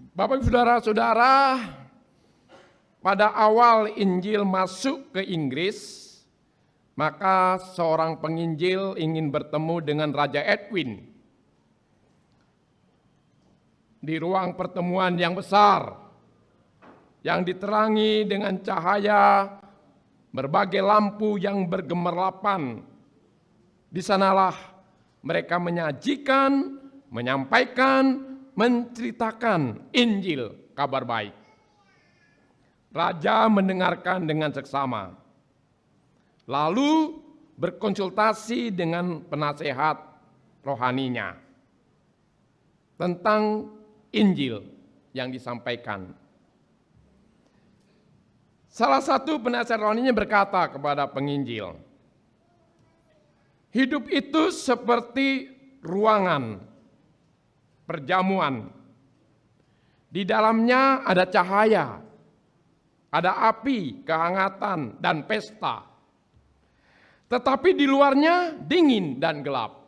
Bapak saudara-saudara, pada awal Injil masuk ke Inggris, maka seorang penginjil ingin bertemu dengan Raja Edwin. Di ruang pertemuan yang besar, yang diterangi dengan cahaya berbagai lampu yang bergemerlapan, di sanalah mereka menyajikan, menyampaikan, menceritakan Injil, kabar baik. Raja mendengarkan dengan seksama, lalu berkonsultasi dengan penasehat rohaninya tentang Injil yang disampaikan. Salah satu penasehat rohaninya berkata kepada penginjil, hidup itu seperti ruangan perjamuan. Di dalamnya ada cahaya, ada api, kehangatan, dan pesta. Tetapi di luarnya dingin dan gelap.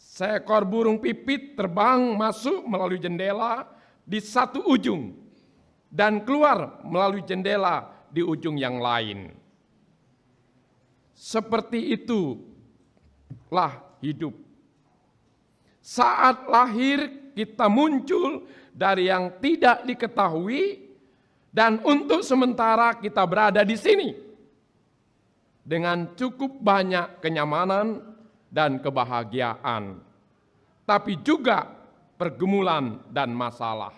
Seekor burung pipit terbang masuk melalui jendela di satu ujung dan keluar melalui jendela di ujung yang lain. Seperti itulah hidup. Saat lahir kita muncul dari yang tidak diketahui dan untuk sementara kita berada di sini dengan cukup banyak kenyamanan dan kebahagiaan, tapi juga pergumulan dan masalah.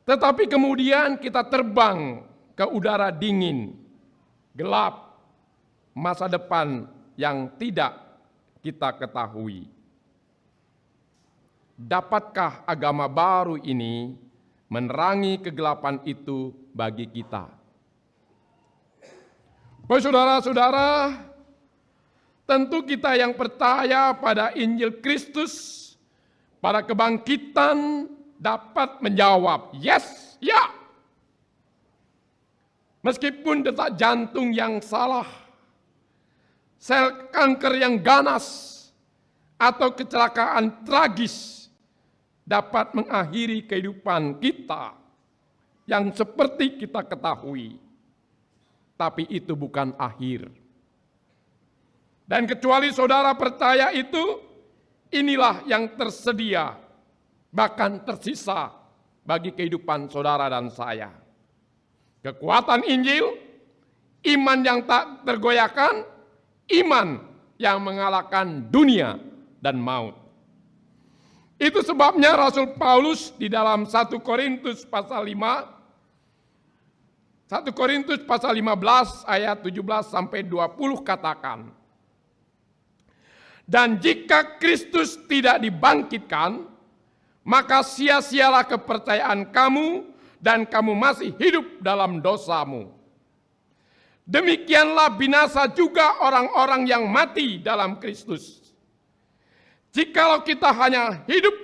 Tetapi kemudian kita terbang ke udara dingin, gelap, masa depan yang tidak kita ketahui. Dapatkah agama baru ini menerangi kegelapan itu bagi kita? Saudara-saudara, tentu kita yang percaya pada Injil Kristus, pada kebangkitan dapat menjawab, yes, ya. Meskipun detak jantung yang salah, sel kanker yang ganas, atau kecelakaan tragis dapat mengakhiri kehidupan kita yang seperti kita ketahui. Tapi itu bukan akhir. Dan kecuali saudara percaya itu, inilah yang tersedia, bahkan tersisa bagi kehidupan saudara dan saya. Kekuatan Injil, iman yang tak tergoyahkan, iman yang mengalahkan dunia dan maut. Itu sebabnya Rasul Paulus di dalam 1 Korintus pasal 1 Korintus pasal 15 ayat 17 sampai 20 katakan, dan jika Kristus tidak dibangkitkan, maka sia-sialah kepercayaan kamu dan kamu masih hidup dalam dosamu. Demikianlah binasa juga orang-orang yang mati dalam Kristus. Jikalau kita hanya hidup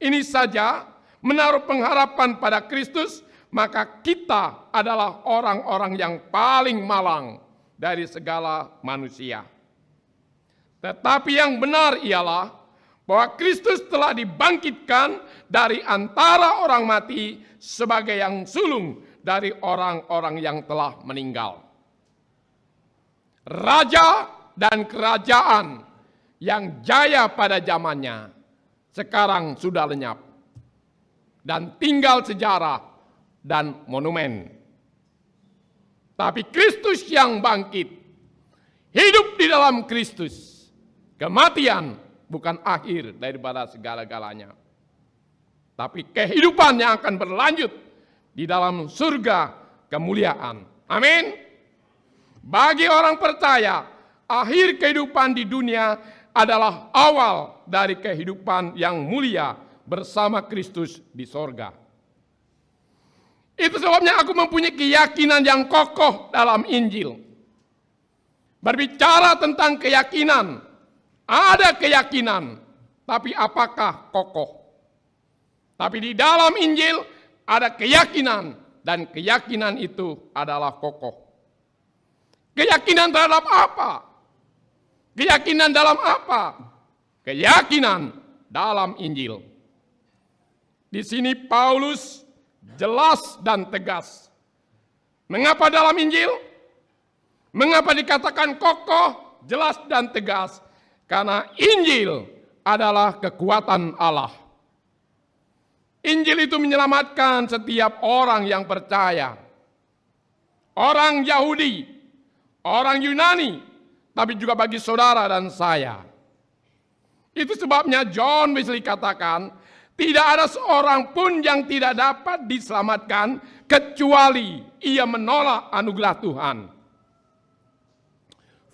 ini saja, menaruh pengharapan pada Kristus, maka kita adalah orang-orang yang paling malang dari segala manusia. Tetapi yang benar ialah bahwa Kristus telah dibangkitkan dari antara orang mati sebagai yang sulung dari orang-orang yang telah meninggal. Raja dan kerajaan yang jaya pada zamannya sekarang sudah lenyap dan tinggal sejarah dan monumen. Tapi Kristus yang bangkit, hidup di dalam Kristus, kematian bukan akhir daripada segala-galanya, tapi kehidupan yang akan berlanjut di dalam surga kemuliaan. Amin. Bagi orang percaya, akhir kehidupan di dunia adalah awal dari kehidupan yang mulia bersama Kristus di sorga. Itu sebabnya aku mempunyai keyakinan yang kokoh dalam Injil. Berbicara tentang keyakinan, ada keyakinan, tapi apakah kokoh? Tapi di dalam Injil ada keyakinan, dan keyakinan itu adalah kokoh. Keyakinan terhadap apa? Keyakinan dalam apa? Keyakinan dalam Injil. Di sini Paulus jelas dan tegas. Mengapa dalam Injil? Mengapa dikatakan kokoh, jelas dan tegas? Karena Injil adalah kekuatan Allah. Injil itu menyelamatkan setiap orang yang percaya. Orang Yahudi, orang Yunani, tapi juga bagi saudara dan saya. Itu sebabnya John Wesley katakan, tidak ada seorang pun yang tidak dapat diselamatkan kecuali ia menolak anugerah Tuhan.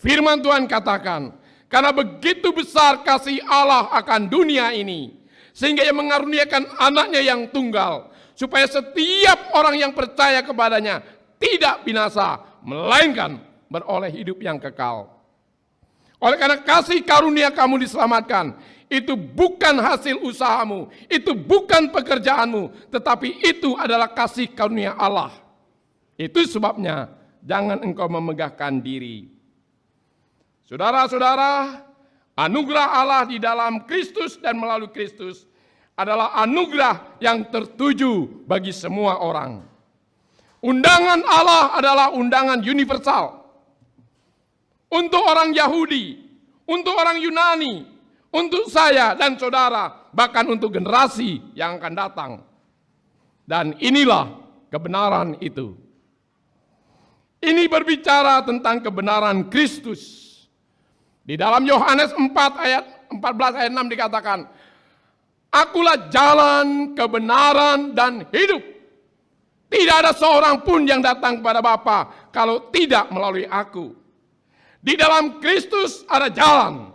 Firman Tuhan katakan, karena begitu besar kasih Allah akan dunia ini, sehingga ia mengaruniakan anaknya yang tunggal, supaya setiap orang yang percaya kepadanya tidak binasa, melainkan beroleh hidup yang kekal. Oleh karena kasih karunia kamu diselamatkan, itu bukan hasil usahamu, itu bukan pekerjaanmu, tetapi itu adalah kasih karunia Allah. Itu sebabnya jangan engkau memegahkan diri. Saudara-saudara, anugerah Allah di dalam Kristus dan melalui Kristus adalah anugerah yang tertuju bagi semua orang. Undangan Allah adalah undangan universal. Untuk orang Yahudi, untuk orang Yunani, untuk saya dan saudara, bahkan untuk generasi yang akan datang. Dan inilah kebenaran itu. Ini berbicara tentang kebenaran Kristus. Di dalam Yohanes 4 ayat 14 ayat 6 dikatakan, Akulah jalan, kebenaran, dan hidup. Tidak ada seorang pun yang datang kepada Bapa kalau tidak melalui aku. Di dalam Kristus ada jalan.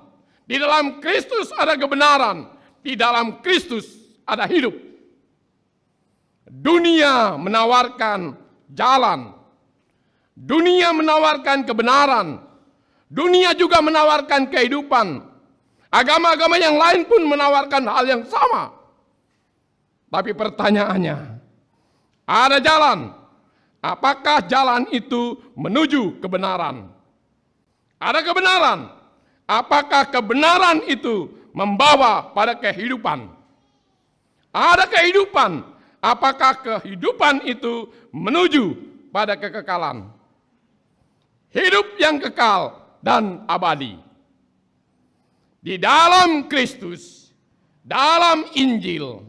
Di dalam Kristus ada kebenaran. Di dalam Kristus ada hidup. Dunia menawarkan jalan. Dunia menawarkan kebenaran. Dunia juga menawarkan kehidupan. Agama-agama yang lain pun menawarkan hal yang sama. Tapi pertanyaannya, ada jalan. Apakah jalan itu menuju kebenaran? Ada kebenaran. Apakah kebenaran itu membawa pada kehidupan? Ada kehidupan. Apakah kehidupan itu menuju pada kekekalan? Hidup yang kekal dan abadi. Di dalam Kristus, dalam Injil,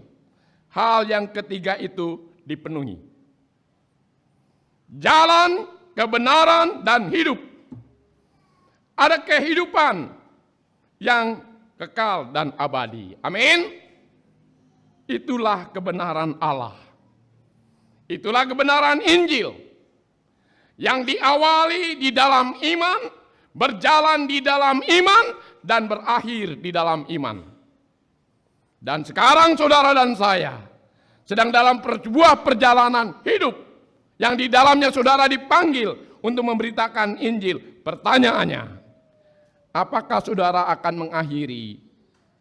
hal yang ketiga itu dipenuhi. Jalan, kebenaran, dan hidup. Ada kehidupan yang kekal dan abadi. Amin. Itulah kebenaran Allah. Itulah kebenaran Injil. Yang diawali di dalam iman, berjalan di dalam iman, dan berakhir di dalam iman. Dan sekarang saudara dan saya sedang dalam sebuah perjalanan hidup yang di dalamnya saudara dipanggil untuk memberitakan Injil. Pertanyaannya, apakah saudara akan mengakhiri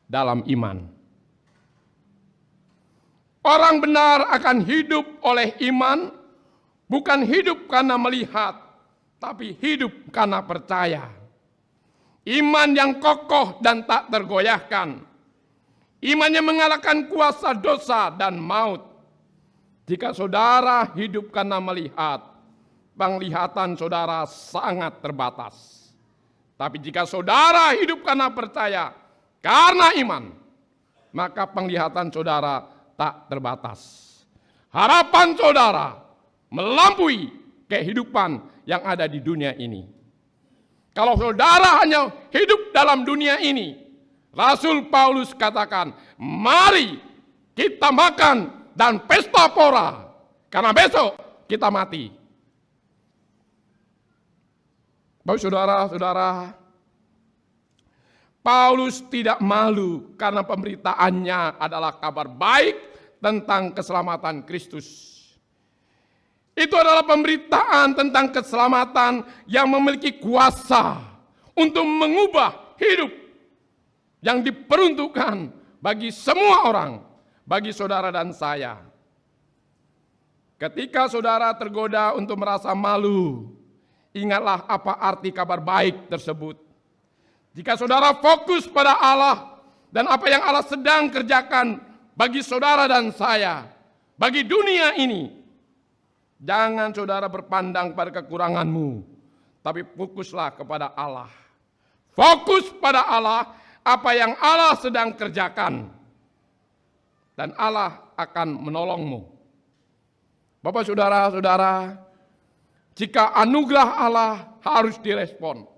dalam iman? Orang benar akan hidup oleh iman, bukan hidup karena melihat, tapi hidup karena percaya. Iman yang kokoh dan tak tergoyahkan. Iman yang mengalahkan kuasa dosa dan maut. Jika saudara hidup karena melihat, penglihatan saudara sangat terbatas. Tapi jika saudara hidup karena percaya, karena iman, maka penglihatan saudara tak terbatas. Harapan saudara melampaui kehidupan yang ada di dunia ini. Kalau saudara hanya hidup dalam dunia ini, Rasul Paulus katakan, mari kita makan dan pesta pora, karena besok kita mati. Bapak saudara-saudara, Paulus tidak malu karena pemberitaannya adalah kabar baik tentang keselamatan Kristus. Itu adalah pemberitaan tentang keselamatan yang memiliki kuasa untuk mengubah hidup yang diperuntukkan bagi semua orang, bagi saudara dan saya. Ketika saudara tergoda untuk merasa malu, ingatlah apa arti kabar baik tersebut. Jika saudara fokus pada Allah dan apa yang Allah sedang kerjakan bagi saudara dan saya, bagi dunia ini. Jangan saudara berpandang pada kekuranganmu, tapi fokuslah kepada Allah. Fokus pada Allah, apa yang Allah sedang kerjakan. Dan Allah akan menolongmu. Bapak saudara-saudara, jika anugerah Allah harus direspon,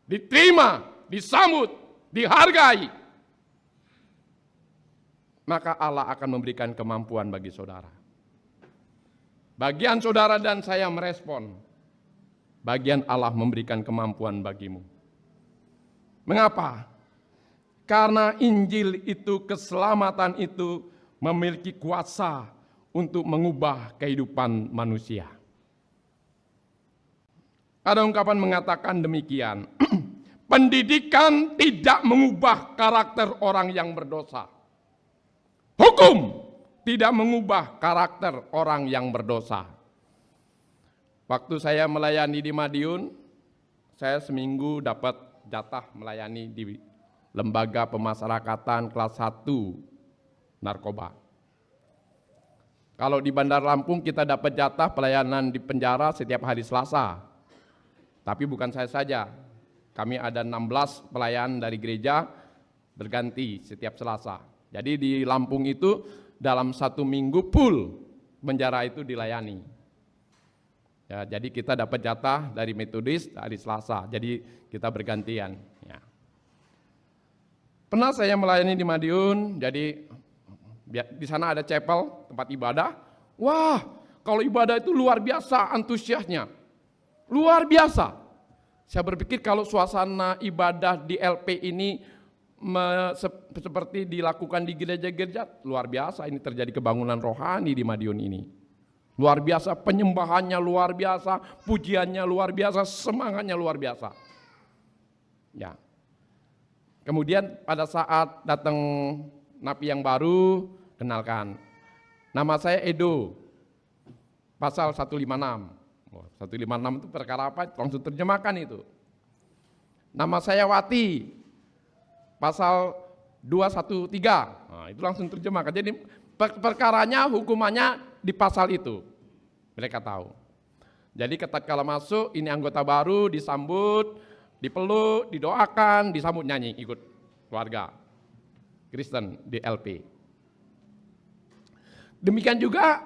diterima, disambut, dihargai, maka Allah akan memberikan kemampuan bagi saudara. Bagian saudara dan saya merespon, bagian Allah memberikan kemampuan bagimu. Mengapa? Karena Injil itu, keselamatan itu memiliki kuasa untuk mengubah kehidupan manusia. Ada ungkapan mengatakan demikian, pendidikan tidak mengubah karakter orang yang berdosa. Hukum tidak mengubah karakter orang yang berdosa. Waktu saya melayani di Madiun, saya seminggu dapat jatah melayani di lembaga pemasyarakatan kelas 1 narkoba. Kalau di Bandar Lampung kita dapat jatah pelayanan di penjara setiap hari Selasa. Tapi bukan saya saja, kami ada 16 pelayan dari gereja berganti setiap Selasa. Jadi di Lampung itu dalam 1 minggu full penjara itu dilayani. Ya, jadi kita dapat jatah dari Metodis hari Selasa, jadi kita bergantian. Ya. Pernah saya melayani di Madiun, jadi di sana ada chapel, tempat ibadah. Wah, kalau ibadah itu luar biasa antusiasnya. Luar biasa. Saya berpikir kalau suasana ibadah di LP ini seperti dilakukan di gereja-gereja, luar biasa ini terjadi kebangunan rohani di Madiun ini. Luar biasa, penyembahannya luar biasa, pujiannya luar biasa, semangatnya luar biasa. Ya. Kemudian pada saat datang napi yang baru, kenalkan. Nama saya Edo. Pasal 156. 156 itu perkara apa? Langsung terjemahkan itu. Nama saya Wati. Pasal 213. Nah, itu langsung terjemahkan. Jadi perkaranya, hukumannya di pasal itu. Mereka tahu. Jadi ketika masuk, ini anggota baru, disambut, dipeluk, didoakan, disambut nyanyi, ikut keluarga Kristen di LP. Demikian juga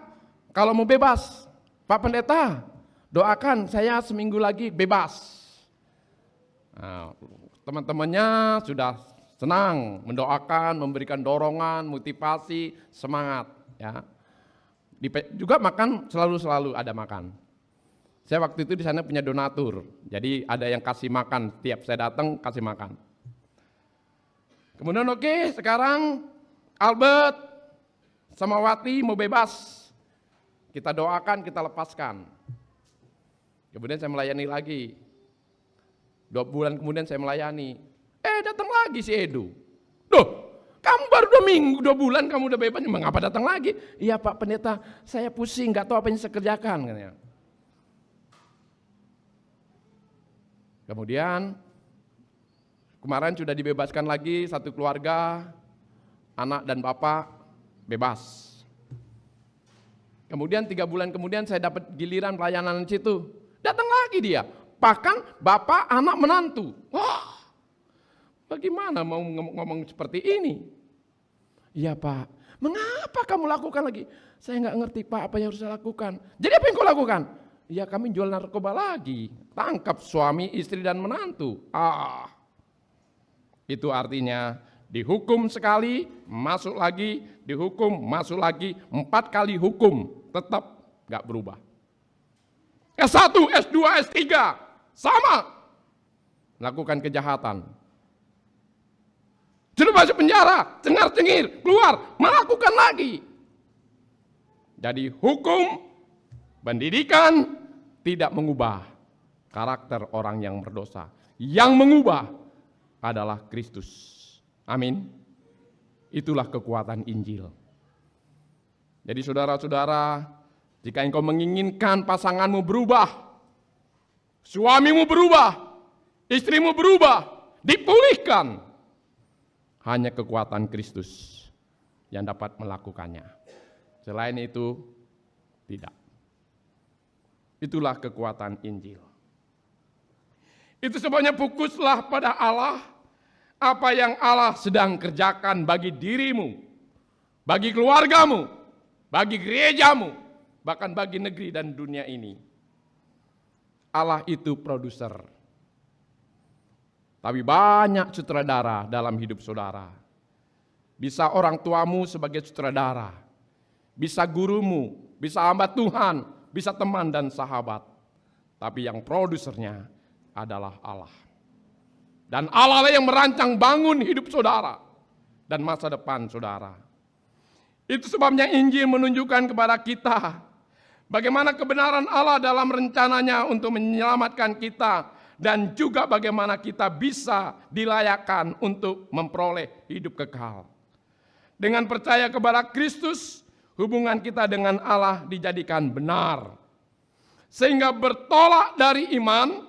kalau mau bebas, Pak Pendeta, doakan saya seminggu lagi bebas. Nah, teman-temannya sudah senang mendoakan, memberikan dorongan, motivasi, semangat. Ya. Juga makan selalu ada makan. Saya waktu itu di sana punya donatur, jadi ada yang kasih makan, tiap saya datang kasih makan. Kemudian oke, sekarang Albert sama Wati mau bebas, kita doakan, kita lepaskan. Kemudian saya melayani lagi, 2 bulan kemudian saya melayani, datang lagi si Edu. Duh, kamu baru 2 minggu, 2 bulan kamu udah bebas, mengapa datang lagi? Iya Pak Pendeta, saya pusing, gak tahu apa yang saya kerjakan. Katanya. Kemudian kemarin sudah dibebaskan lagi 1 keluarga, anak dan bapak bebas. Kemudian 3 bulan kemudian saya dapat giliran pelayanan di situ. Datang lagi dia, bahkan bapak, anak, menantu. Wah, bagaimana mau ngomong seperti ini? Iya Pak, mengapa kamu lakukan lagi? Saya nggak ngerti Pak apa yang harus saya lakukan. Jadi apa yang kau lakukan? Ya kami jual narkoba lagi, tangkap suami, istri dan menantu. Itu artinya dihukum sekali, masuk lagi, dihukum, masuk lagi, 4 kali hukum, tetap gak berubah. S1, S2, S3, sama, melakukan kejahatan. Sudah masuk penjara, cengar-cengir, keluar, melakukan lagi. Jadi hukum, pendidikan tidak mengubah karakter orang yang berdosa. Yang mengubah adalah Kristus. Amin. Itulah kekuatan Injil. Jadi saudara-saudara, jika engkau menginginkan pasanganmu berubah, suamimu berubah, istrimu berubah, dipulihkan, hanya kekuatan Kristus yang dapat melakukannya. Selain itu, tidak. Itulah kekuatan Injil. Itu sebabnya fokuslah pada Allah, apa yang Allah sedang kerjakan bagi dirimu, bagi keluargamu, bagi gerejamu, bahkan bagi negeri dan dunia ini. Allah itu produser. Tapi banyak sutradara dalam hidup saudara. Bisa orang tuamu sebagai sutradara, bisa gurumu, bisa hamba Tuhan, bisa teman dan sahabat. Tapi yang produsernya adalah Allah. Dan Allah lah yang merancang bangun hidup saudara dan masa depan saudara. Itu sebabnya Injil menunjukkan kepada kita bagaimana kebenaran Allah dalam rencananya untuk menyelamatkan kita, dan juga bagaimana kita bisa dilayakkan untuk memperoleh hidup kekal. Dengan percaya kepada Kristus, hubungan kita dengan Allah dijadikan benar. Sehingga bertolak dari iman,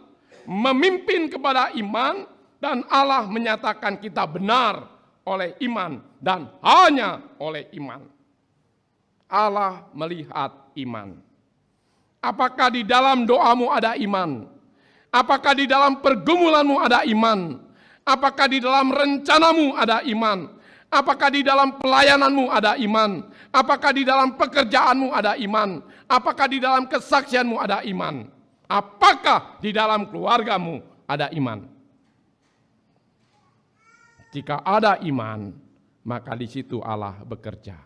memimpin kepada iman, dan Allah menyatakan kita benar oleh iman dan hanya oleh iman. Allah melihat iman. Apakah di dalam doamu ada iman? Apakah di dalam pergumulanmu ada iman? Apakah di dalam rencanamu ada iman? Apakah di dalam pelayananmu ada iman? Apakah di dalam pekerjaanmu ada iman? Apakah di dalam kesaksianmu ada iman? Apakah di dalam keluargamu ada iman? Jika ada iman, maka di situ Allah bekerja.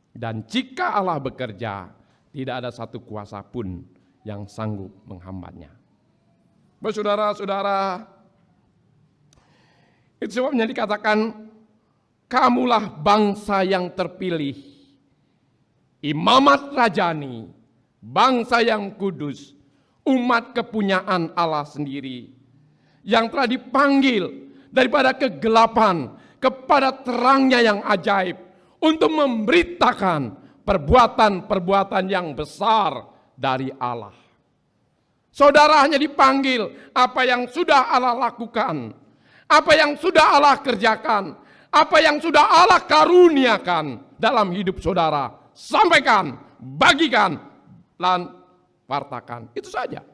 Dan jika Allah bekerja, tidak ada satu kuasa pun yang sanggup menghambatnya. Saudara-saudara, itu sebabnya dikatakan, kamulah bangsa yang terpilih, imamat rajani, bangsa yang kudus, umat kepunyaan Allah sendiri, yang telah dipanggil daripada kegelapan kepada terangnya yang ajaib, untuk memberitakan perbuatan-perbuatan yang besar dari Allah. Saudara hanya dipanggil apa yang sudah Allah lakukan, apa yang sudah Allah kerjakan, apa yang sudah Allah karuniakan dalam hidup saudara. Sampaikan, bagikan, dan wartakan. Itu saja.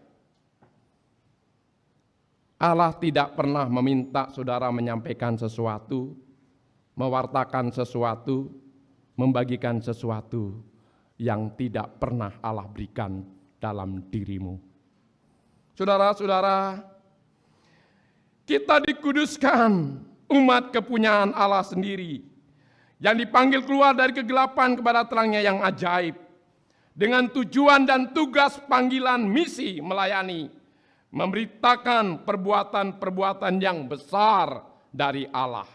Allah tidak pernah meminta saudara menyampaikan sesuatu, mewartakan sesuatu, membagikan sesuatu yang tidak pernah Allah berikan dalam dirimu. Saudara-saudara, kita dikuduskan, umat kepunyaan Allah sendiri, yang dipanggil keluar dari kegelapan kepada terangnya yang ajaib, dengan tujuan dan tugas panggilan misi melayani, memberitakan perbuatan-perbuatan yang besar dari Allah.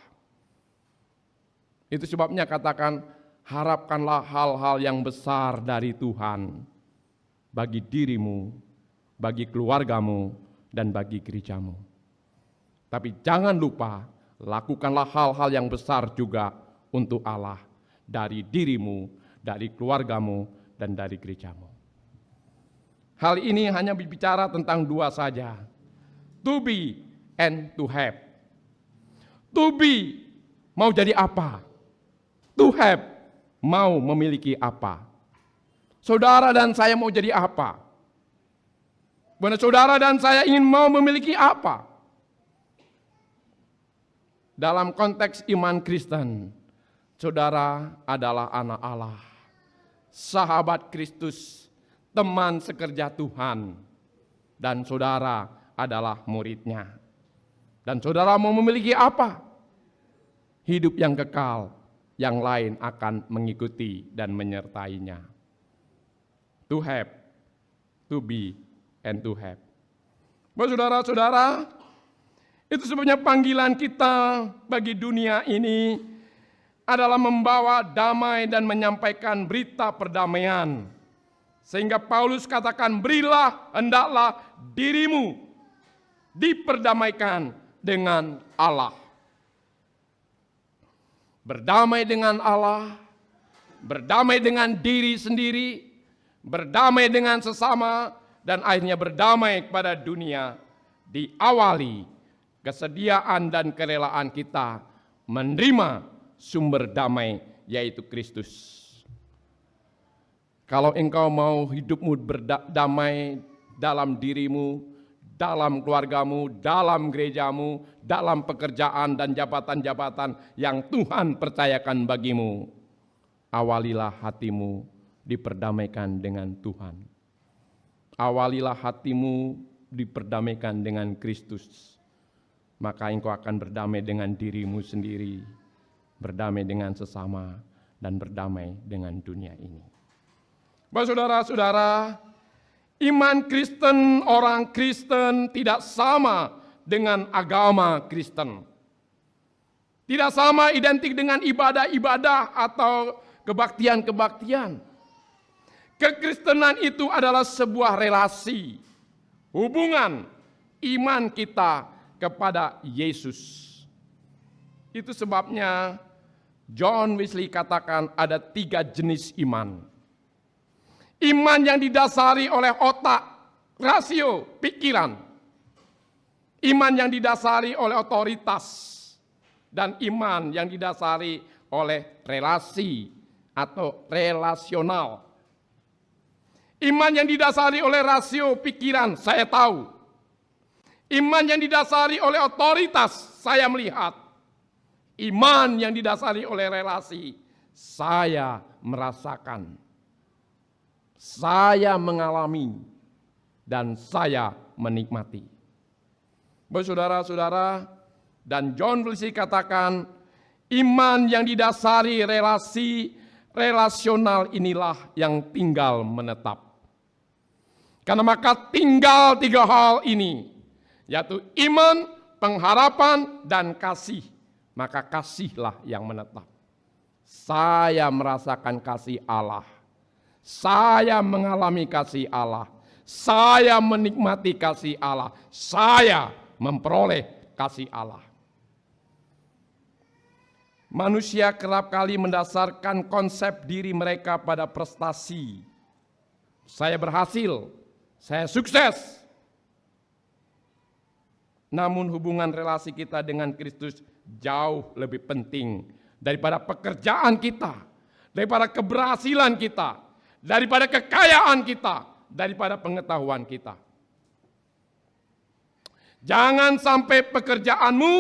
Itu sebabnya katakan, harapkanlah hal-hal yang besar dari Tuhan bagi dirimu, bagi keluargamu, dan bagi gerejamu. Tapi jangan lupa, lakukanlah hal-hal yang besar juga untuk Allah dari dirimu, dari keluargamu, dan dari gerejamu. Hal ini hanya berbicara tentang dua saja. To be and to have. To be, mau jadi apa? To have, mau memiliki apa? Saudara dan saya mau jadi apa? Benar, saudara dan saya ingin mau memiliki apa? Dalam konteks iman Kristen, saudara adalah anak Allah, sahabat Kristus, teman sekerja Tuhan, dan saudara adalah muridnya. Dan saudara mau memiliki apa? Hidup yang kekal, yang lain akan mengikuti dan menyertainya. To have, to be, and to have. Saudara-saudara, itu sebabnya panggilan kita bagi dunia ini adalah membawa damai dan menyampaikan berita perdamaian. Sehingga Paulus katakan, berilah, hendaklah dirimu diperdamaikan dengan Allah. Berdamai dengan Allah, berdamai dengan diri sendiri, berdamai dengan sesama, dan akhirnya berdamai kepada dunia, diawali kesediaan dan kerelaan kita menerima sumber damai yaitu Kristus. Kalau engkau mau hidupmu berdamai dalam dirimu, dalam keluargamu, dalam gerejamu, dalam pekerjaan dan jabatan-jabatan yang Tuhan percayakan bagimu, awalilah hatimu diperdamaikan dengan Tuhan. Awalilah hatimu diperdamaikan dengan Kristus. Maka engkau akan berdamai dengan dirimu sendiri, berdamai dengan sesama, dan berdamai dengan dunia ini. Bapak saudara-saudara, iman Kristen, orang Kristen tidak sama dengan agama Kristen. Tidak sama identik dengan ibadah-ibadah atau kebaktian-kebaktian. Kekristenan itu adalah sebuah relasi, hubungan iman kita kepada Yesus. Itu sebabnya John Wesley katakan ada 3 jenis iman. Iman yang didasari oleh otak, rasio, pikiran. Iman yang didasari oleh otoritas. Dan iman yang didasari oleh relasi atau relasional. Iman yang didasari oleh rasio pikiran, saya tahu. Iman yang didasari oleh otoritas, saya melihat. Iman yang didasari oleh relasi, saya merasakan. Saya mengalami dan saya menikmati. Saudara-saudara, dan John Wesley katakan, iman yang didasari relasi relasional inilah yang tinggal menetap. Karena maka tinggal 3 hal ini, yaitu iman, pengharapan, dan kasih. Maka kasihlah yang menetap. Saya merasakan kasih Allah. Saya mengalami kasih Allah. Saya menikmati kasih Allah. Saya memperoleh kasih Allah. Manusia kerap kali mendasarkan konsep diri mereka pada prestasi. Saya berhasil, saya sukses. Namun hubungan relasi kita dengan Kristus jauh lebih penting daripada pekerjaan kita, daripada keberhasilan kita, daripada kekayaan kita, daripada pengetahuan kita. Jangan sampai pekerjaanmu,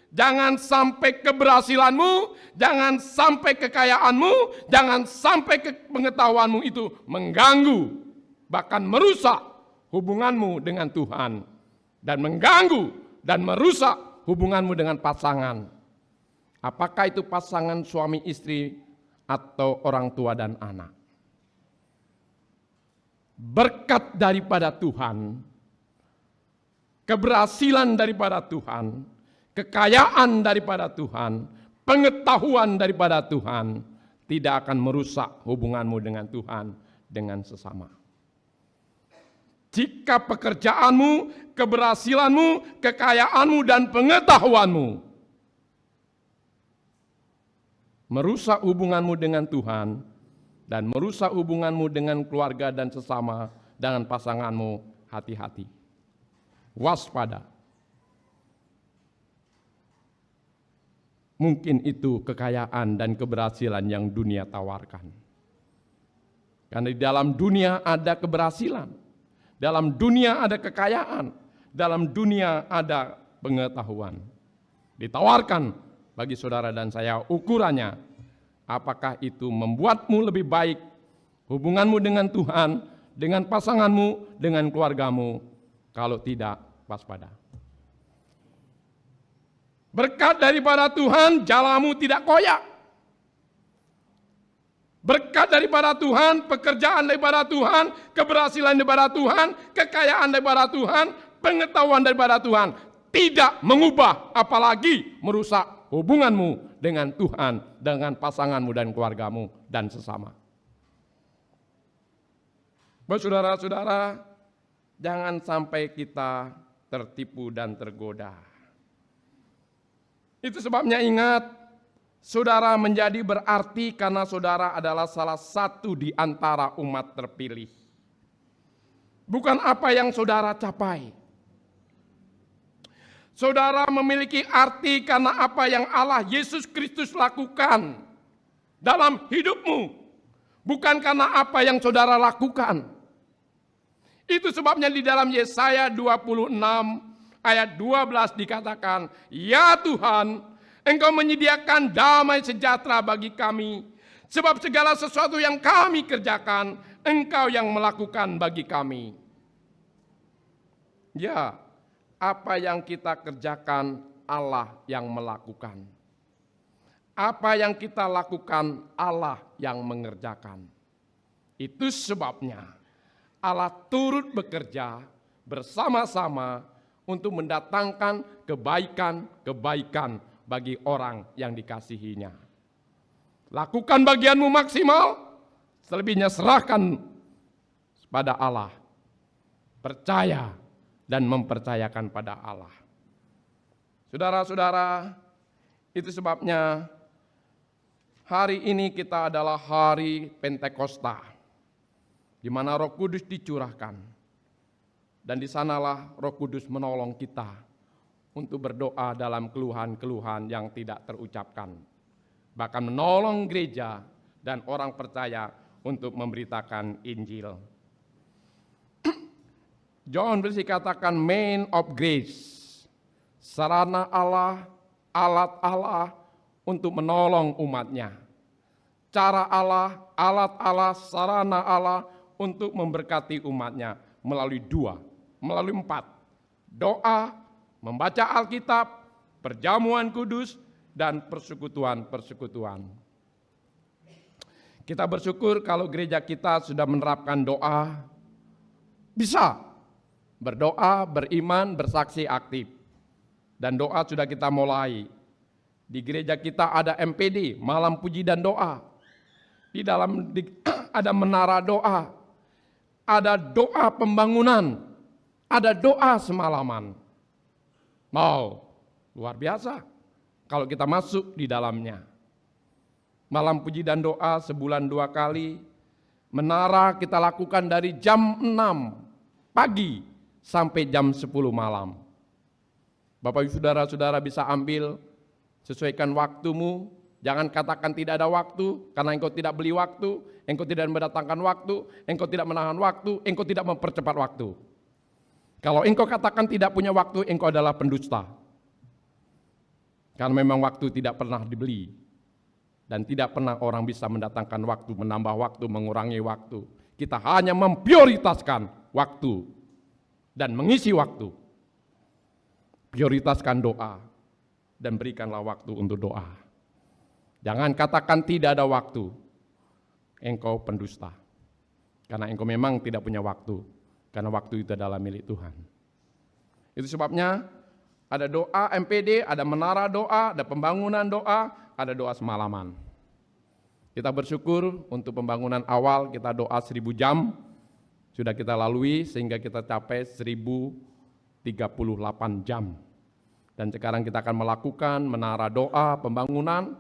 jangan sampai keberhasilanmu, jangan sampai kekayaanmu, jangan sampai pengetahuanmu itu mengganggu, bahkan merusak hubunganmu dengan Tuhan, dan mengganggu dan merusak hubunganmu dengan pasangan. Apakah itu pasangan suami istri atau orang tua dan anak? Berkat daripada Tuhan, keberhasilan daripada Tuhan, kekayaan daripada Tuhan, pengetahuan daripada Tuhan tidak akan merusak hubunganmu dengan Tuhan dengan sesama. Jika pekerjaanmu, keberhasilanmu, kekayaanmu, dan pengetahuanmu merusak hubunganmu dengan Tuhan dan merusak hubunganmu dengan keluarga dan sesama, dengan pasanganmu, hati-hati. Waspada. Mungkin itu kekayaan dan keberhasilan yang dunia tawarkan. Karena di dalam dunia ada keberhasilan, dalam dunia ada kekayaan, dalam dunia ada pengetahuan. Ditawarkan bagi saudara dan saya ukurannya, apakah itu membuatmu lebih baik hubunganmu dengan Tuhan, dengan pasanganmu, dengan keluargamu. Kalau tidak, waspada. Berkat daripada Tuhan, jalamu tidak koyak. Berkat daripada Tuhan, pekerjaan daripada Tuhan, keberhasilan daripada Tuhan, kekayaan daripada Tuhan, pengetahuan daripada Tuhan. Tidak mengubah, apalagi merusak hubunganmu dengan Tuhan, dengan pasanganmu dan keluargamu dan sesama. Saudara-saudara, jangan sampai kita tertipu dan tergoda. Itu sebabnya ingat, saudara menjadi berarti karena saudara adalah salah satu di antara umat terpilih. Bukan apa yang saudara capai. Saudara memiliki arti karena apa yang Allah Yesus Kristus lakukan dalam hidupmu, bukan karena apa yang saudara lakukan. Itu sebabnya di dalam Yesaya 26 ayat 12 dikatakan, "Ya Tuhan, Engkau menyediakan damai sejahtera bagi kami, sebab segala sesuatu yang kami kerjakan, Engkau yang melakukan bagi kami." Ya, apa yang kita kerjakan, Allah yang melakukan. Apa yang kita lakukan, Allah yang mengerjakan. Itu sebabnya Allah turut bekerja bersama-sama untuk mendatangkan kebaikan-kebaikan bagi orang yang dikasihinya. Lakukan bagianmu maksimal, selebihnya serahkan pada Allah. Percaya dan mempercayakan pada Allah. Saudara-saudara, itu sebabnya hari ini kita adalah hari Pentakosta, di mana Roh Kudus dicurahkan. Dan di sanalah Roh Kudus menolong kita untuk berdoa dalam keluhan-keluhan yang tidak terucapkan. Bahkan menolong gereja dan orang percaya untuk memberitakan Injil. John Wesley katakan, "Man of grace," sarana Allah, alat Allah untuk menolong umatnya. Cara Allah, alat Allah, sarana Allah untuk memberkati umatnya melalui melalui 4. Doa, membaca Alkitab, perjamuan kudus, dan persekutuan-persekutuan. Kita bersyukur kalau gereja kita sudah menerapkan doa. Bisa berdoa, beriman, bersaksi aktif. Dan doa sudah kita mulai. Di gereja kita ada MPD, malam puji dan doa. Ada menara doa. Ada doa pembangunan. Ada doa semalaman. Wow, luar biasa kalau kita masuk di dalamnya. Malam puji dan doa sebulan 2 kali. Menara kita lakukan dari jam 6 pagi sampai jam 10 malam. Bapak ibu saudara-saudara bisa ambil, sesuaikan waktumu. Jangan katakan tidak ada waktu, karena engkau tidak beli waktu, engkau tidak mendatangkan waktu, engkau tidak menahan waktu, engkau tidak mempercepat waktu. Kalau engkau katakan tidak punya waktu, engkau adalah pendusta. Karena memang waktu tidak pernah dibeli. Dan tidak pernah orang bisa mendatangkan waktu, menambah waktu, mengurangi waktu. Kita hanya memprioritaskan waktu dan mengisi waktu. Prioritaskan doa dan berikanlah waktu untuk doa. Jangan katakan tidak ada waktu. Engkau pendusta. Karena engkau memang tidak punya waktu. Karena waktu itu adalah milik Tuhan. Itu sebabnya ada doa MPD, ada menara doa, ada pembangunan doa, ada doa semalaman. Kita bersyukur untuk pembangunan awal, kita doa 1000 jam. Sudah kita lalui sehingga kita capai 1038 jam. Dan sekarang kita akan melakukan menara doa, pembangunan,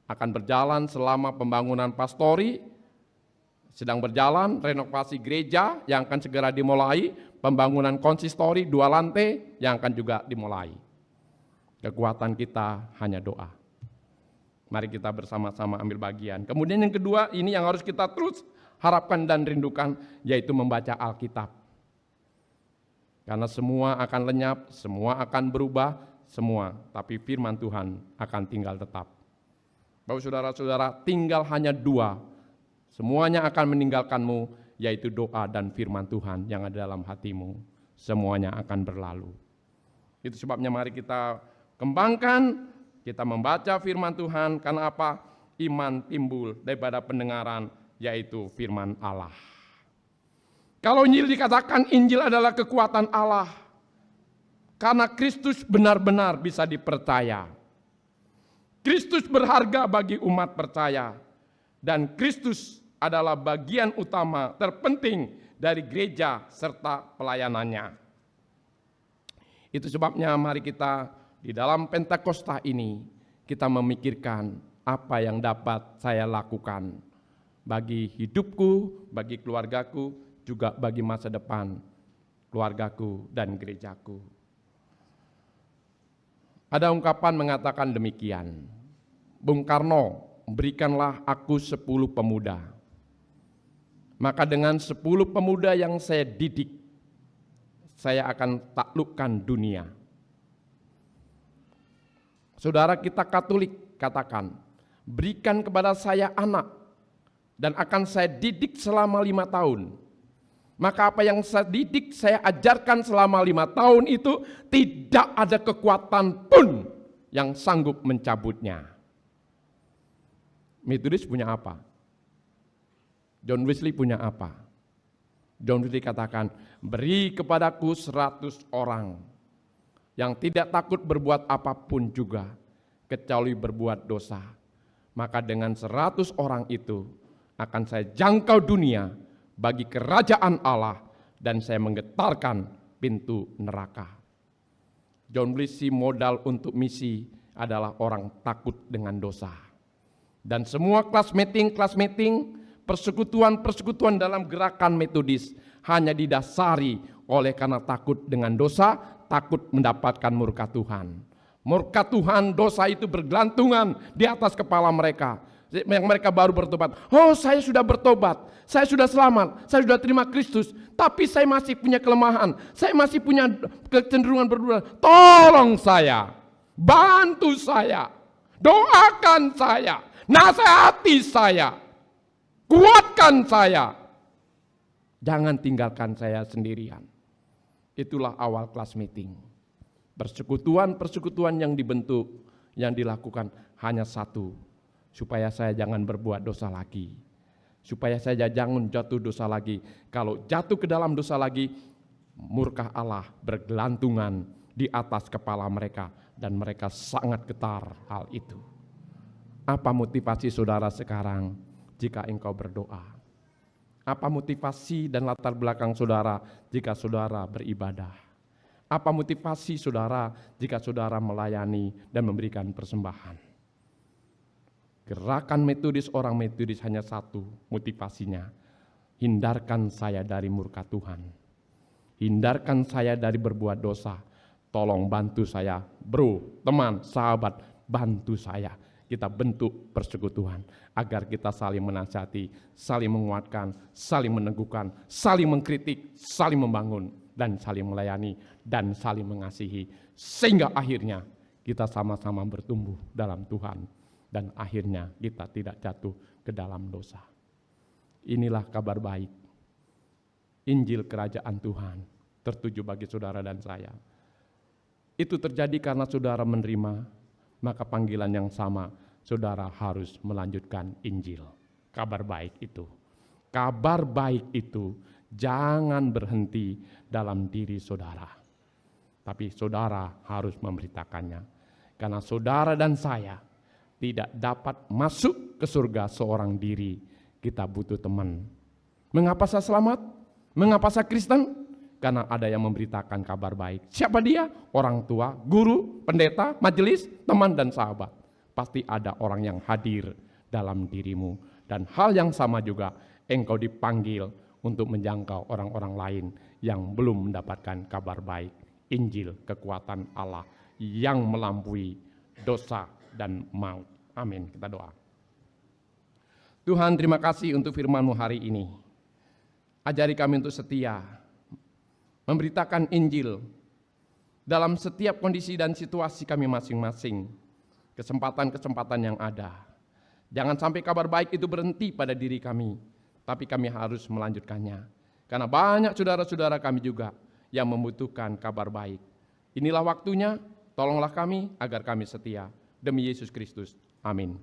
akan berjalan selama pembangunan pastori, sedang berjalan renovasi gereja yang akan segera dimulai, pembangunan konsistori 2 lantai yang akan juga dimulai. Kekuatan kita hanya doa. Mari kita bersama-sama ambil bagian. Kemudian yang kedua, ini yang harus kita terus harapkan dan rindukan, yaitu membaca Alkitab. Karena semua akan lenyap, semua akan berubah, semua, tapi firman Tuhan akan tinggal tetap. Bapak saudara-saudara, tinggal hanya 2. Semuanya akan meninggalkanmu, yaitu doa dan firman Tuhan yang ada dalam hatimu. Semuanya akan berlalu. Itu sebabnya mari kita kembangkan, kita membaca firman Tuhan. Karena apa? Iman timbul daripada pendengaran, yaitu firman Allah. Kalau Injil dikatakan Injil adalah kekuatan Allah, karena Kristus benar-benar bisa dipercaya. Kristus berharga bagi umat percaya, dan Kristus adalah bagian utama terpenting dari gereja serta pelayanannya. Itu sebabnya mari kita di dalam Pentakosta ini kita memikirkan apa yang dapat saya lakukan bagi hidupku, bagi keluargaku, juga bagi masa depan keluargaku dan gerejaku. Ada ungkapan mengatakan demikian. Bung Karno berikanlah aku 10 pemuda. Maka dengan 10 pemuda yang saya didik, saya akan taklukkan dunia. Saudara kita Katolik katakan, berikan kepada saya anak, dan akan saya didik selama 5 tahun. Maka apa yang saya didik, saya ajarkan selama 5 tahun itu, tidak ada kekuatan pun yang sanggup mencabutnya. Metodis punya apa? John Wesley punya apa? John Wesley katakan, beri kepadaku 100 orang yang tidak takut berbuat apapun juga, kecuali berbuat dosa. Maka dengan 100 orang itu, akan saya jangkau dunia bagi kerajaan Allah, dan saya menggetarkan pintu neraka. John Wesley modal untuk misi adalah orang takut dengan dosa. Dan semua kelas meeting, persekutuan dalam gerakan Metodis hanya didasari oleh karena takut dengan dosa, takut mendapatkan murka Tuhan. Murka Tuhan, dosa itu bergelantungan di atas kepala mereka. Yang mereka baru bertobat. Oh, saya sudah bertobat, saya sudah selamat, saya sudah terima Kristus, tapi saya masih punya kelemahan, saya masih punya kecenderungan berdosa. Tolong saya, bantu saya, doakan saya, nasihati saya, kuatkan saya. Jangan tinggalkan saya sendirian. Itulah awal kelas meeting. Persekutuan yang dibentuk, yang dilakukan hanya satu, supaya saya jangan berbuat dosa lagi, supaya saya jangan jatuh dosa lagi. Kalau jatuh ke dalam dosa lagi, murka Allah bergelantungan di atas kepala mereka, dan mereka sangat getar hal itu. Apa motivasi saudara sekarang jika engkau berdoa? Apa motivasi dan latar belakang saudara jika saudara beribadah? Apa motivasi saudara jika saudara melayani dan memberikan persembahan? Gerakan Metodis, orang Metodis hanya satu motivasinya. Hindarkan saya dari murka Tuhan. Hindarkan saya dari berbuat dosa. Tolong bantu saya, bro, teman, sahabat, bantu saya. Kita bentuk persekutuan agar kita saling menasihati, saling menguatkan, saling meneguhkan, saling mengkritik, saling membangun, dan saling melayani, dan saling mengasihi. Sehingga akhirnya kita sama-sama bertumbuh dalam Tuhan. Dan akhirnya kita tidak jatuh ke dalam dosa. Inilah kabar baik. Injil kerajaan Tuhan tertuju bagi saudara dan saya. Itu terjadi karena saudara menerima, maka panggilan yang sama saudara harus melanjutkan Injil. Kabar baik itu. Kabar baik itu jangan berhenti dalam diri saudara. Tapi saudara harus memberitakannya. Karena saudara dan saya tidak dapat masuk ke surga seorang diri. Kita butuh teman. Mengapa saya selamat? Mengapa saya Kristen? Karena ada yang memberitakan kabar baik. Siapa dia? Orang tua, guru, pendeta, majelis, teman dan sahabat. Pasti ada orang yang hadir dalam dirimu. Dan hal yang sama juga, engkau dipanggil untuk menjangkau orang-orang lain yang belum mendapatkan kabar baik. Injil kekuatan Allah yang melampaui dosa dan maut. Amin. Kita doa. Tuhan, terima kasih untuk firman-Mu hari ini. Ajari kami untuk setia memberitakan Injil dalam setiap kondisi dan situasi kami masing-masing. Kesempatan-kesempatan yang ada. Jangan sampai kabar baik itu berhenti pada diri kami, tapi kami harus melanjutkannya. Karena banyak saudara-saudara kami juga yang membutuhkan kabar baik. Inilah waktunya, tolonglah kami agar kami setia. Demi Yesus Kristus. Amin.